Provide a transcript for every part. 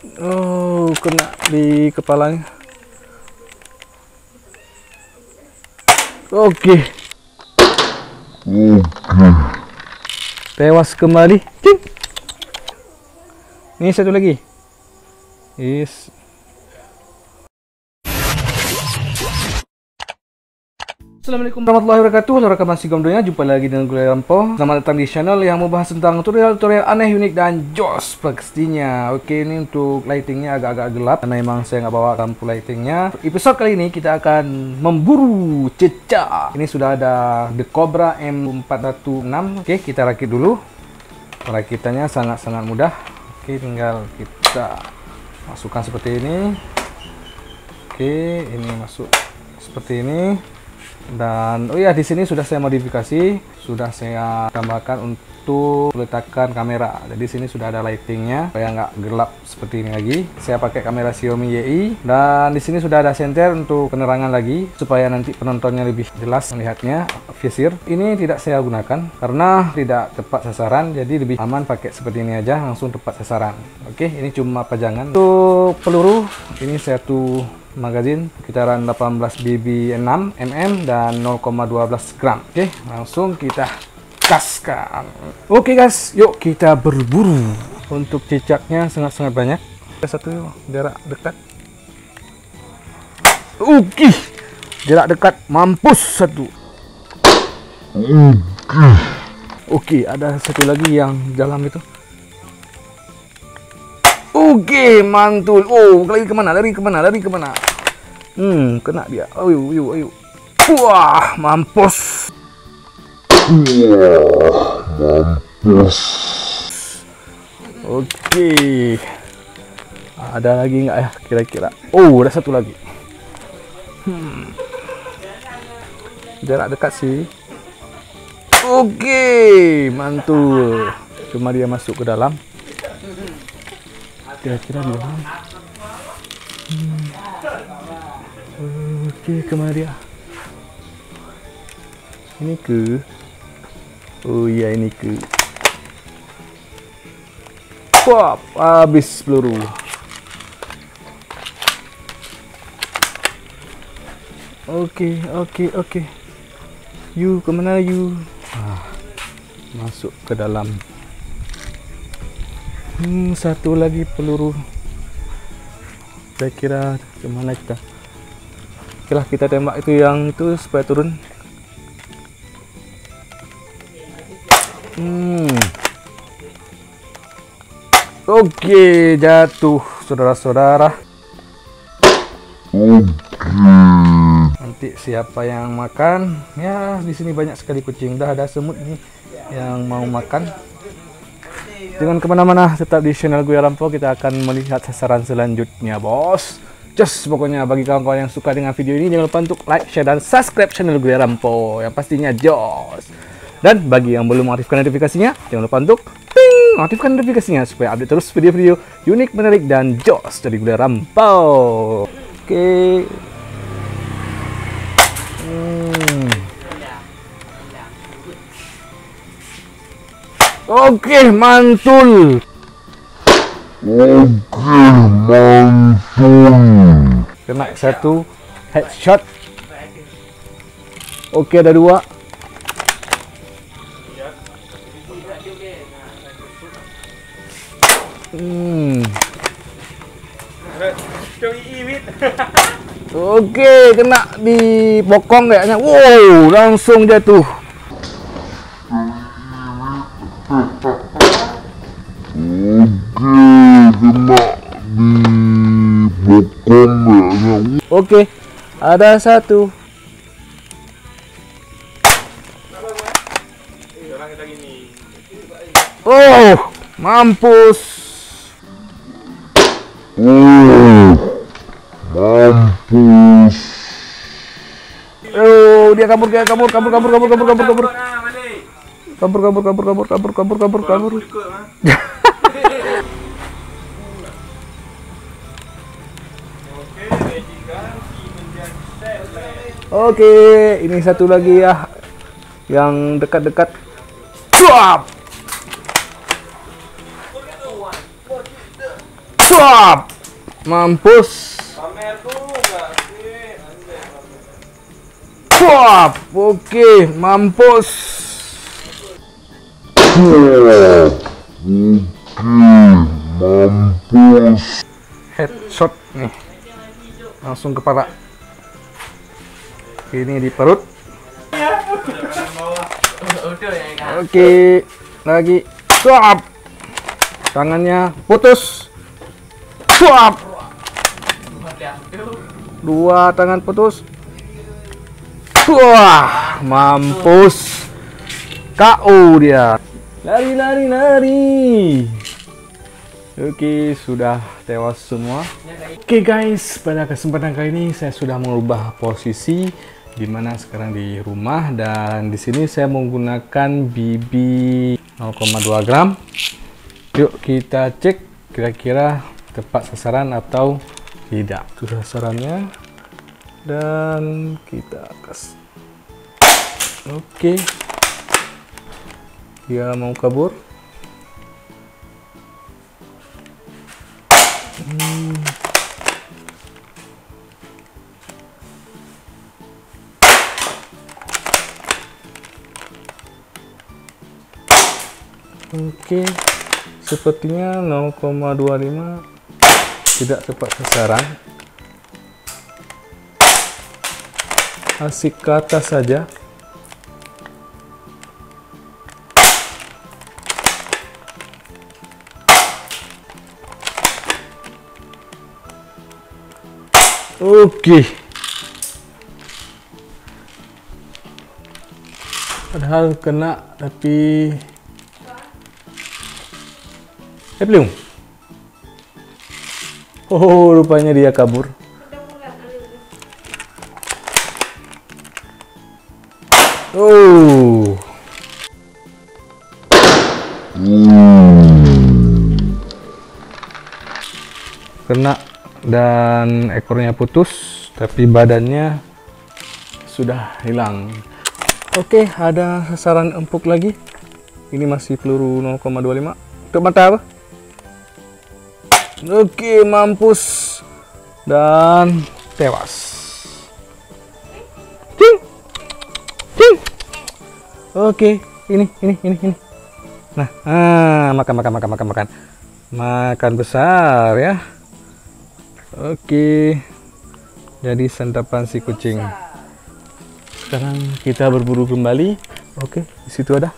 Oh, kena di kepalanya. Oke. Tewas kembali. Cing. Ini satu lagi. Yes. Assalamualaikum warahmatullahi wabarakatuh. Halo rekan masih gomdonya, jumpa lagi dengan gue Rampo. Selamat datang di channel yang membahas tentang tutorial-tutorial aneh, unik, dan jos pastinya. Oke, ini untuk lightingnya agak-agak gelap karena emang saya nggak bawa lampu lightingnya. Episode kali ini kita akan memburu cecak. Ini sudah ada The Cobra M416. Oke, kita rakit dulu. Rakitannya sangat-sangat mudah. Oke, tinggal kita masukkan seperti ini. Oke, ini masuk seperti ini. Dan oh ya, di sini sudah saya modifikasi, sudah saya tambahkan untuk letakkan kamera. Jadi sini sudah ada lightingnya supaya nggak gelap seperti ini lagi. Saya pakai kamera Xiaomi YI, dan di sini sudah ada senter untuk penerangan lagi supaya nanti penontonnya lebih jelas melihatnya. Visir ini tidak saya gunakan karena tidak tepat sasaran, jadi lebih aman pakai seperti ini aja, langsung tepat sasaran. Oke, ini cuma pajangan. Untuk peluru ini satu magazin sekitaran 18 BB6 mm dan 0,12 gram. Oke, langsung kita gaskan. Oke guys, yuk kita berburu. Untuk cicaknya sangat-sangat banyak. Satu jarak dekat. Oke, jarak dekat mampus satu. Oke, ada satu lagi yang dalam itu. Oke, mantul. Oh, lari kemana? Lari kemana? Lari kemana? Kena dia. Ayo, ayo, ayo. Wah, mampus. Mampus. Oke. Ada lagi nggak ya kira-kira? Oh, ada satu lagi. Jarak dekat sih. Oke, mantul. Cuma dia masuk ke dalam. Kira-kira di dalam. Oke, kemana dia? Ini ke. Oh iya, ini ke. Wah, habis peluru. Oke, oke, oke. You kemana you? Masuk ke dalam. Satu lagi peluru. Saya kira kemana kita? Kira kita tembak itu yang itu supaya turun. Oke, jatuh saudara-saudara. Nanti siapa yang makan? Ya, di sini banyak sekali kucing. Dah ada semut nih yang mau makan. Jangan kemana-mana, tetap di channel gue Rampo. Kita akan melihat sasaran selanjutnya, bos. Just pokoknya bagi kawan-kawan yang suka dengan video ini, jangan lupa untuk like, share, dan subscribe channel gue Rampo. Yang pastinya jos. Dan bagi yang belum aktifkan notifikasinya, jangan lupa untuk aktifkan notifikasinya supaya update terus video-video unik, menarik, dan jos dari gue Rampo. Oke. Oke, mantul. Kena satu headshot. Oke, ada dua. Oke, kena di bokong kayaknya. Wow, langsung jatuh. Oke, ada satu. Oh, mampus. Mampus. Oh, dia kabur. Kabur. Oke, ini satu lagi ya, yang dekat-dekat. Cuap. Suap. Mampus. Suap. Oke, mampus. Headshot nih. Langsung kepala. Ini di perut. Oke, lagi. Suap. Tangannya putus. Suap. Dua tangan putus. Wah, mampus. KO dia. Lari, lari, lari. Oke, sudah tewas semua. Oke guys, pada kesempatan kali ini saya sudah mengubah posisi, dimana sekarang di rumah, dan di sini saya menggunakan BB 0,2 gram. Yuk kita cek kira-kira tepat sasaran atau tidak. Itu sasarannya, dan kita kasih. Oke, dia mau kabur. Oke, sepertinya 0,25 tidak tepat sasaran. Asik ke atas saja. Oke. Padahal kena, tapi belum. Oh, rupanya dia kabur. Oh. Kena dan ekornya putus, tapi badannya sudah hilang. Oke, ada sasaran empuk lagi. Ini masih peluru 0,25. Untuk mata apa? Oke, mampus dan tewas. Cing. Cing. Oke, ini. Nah, makan besar ya. Oke, jadi santapan si kucing. Sekarang kita berburu kembali. Oke, di situ ada.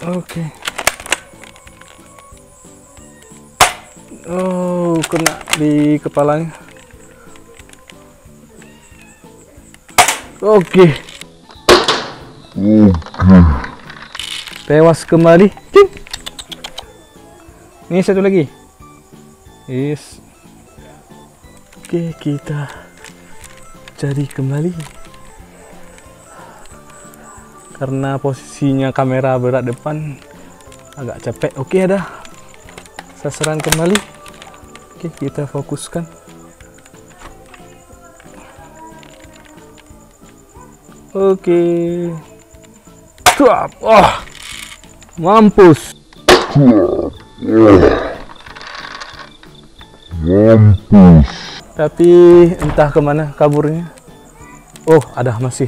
Oke. Oh, kena di kepalanya. Oke. Tewas kembali. Cing. Ini satu lagi. Yes. Oke, kita cari kembali. Karena posisinya kamera berat depan, agak capek. Oke, ada sasaran kembali. Oke, kita fokuskan. Oke. Tuap. Oh, mampus. Mampus. Tapi entah kemana kaburnya. Oh, ada masih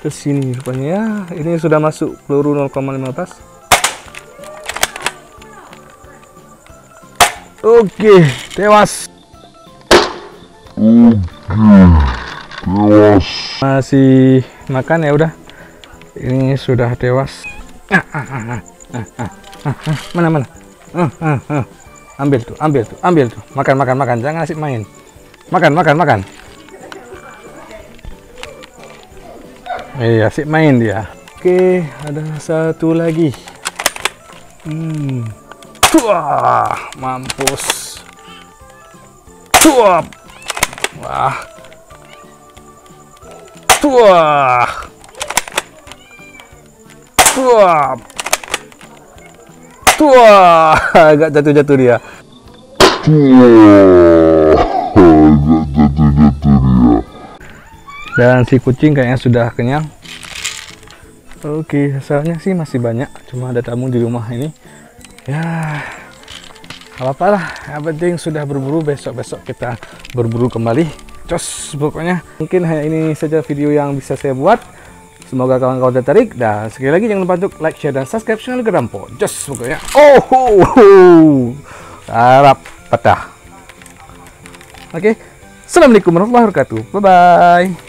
ke sini rupanya. Ini sudah masuk peluru 0,15. Oke, tewas. Masih makan ya udah. Ini sudah tewas. Mana? Ambil tuh. Makan. Jangan asik main. Makan. Asik main dia. Oke, ada satu lagi. Wah, mampus. Wah. Agak jatuh dia. Dan si kucing kayaknya sudah kenyang. Oke, hasilnya sih masih banyak, cuma ada tamu di rumah ini. Ya, apa-apa lah. Yang penting sudah berburu, besok-besok kita berburu kembali. Jos pokoknya. Mungkin hanya ini saja video yang bisa saya buat. Semoga kawan-kawan tertarik. Dan sekali lagi jangan lupa untuk like, share, dan subscribe channel Gerampo. Jos pokoknya. Harap patah. Oke. Assalamualaikum warahmatullahi wabarakatuh. Bye-bye.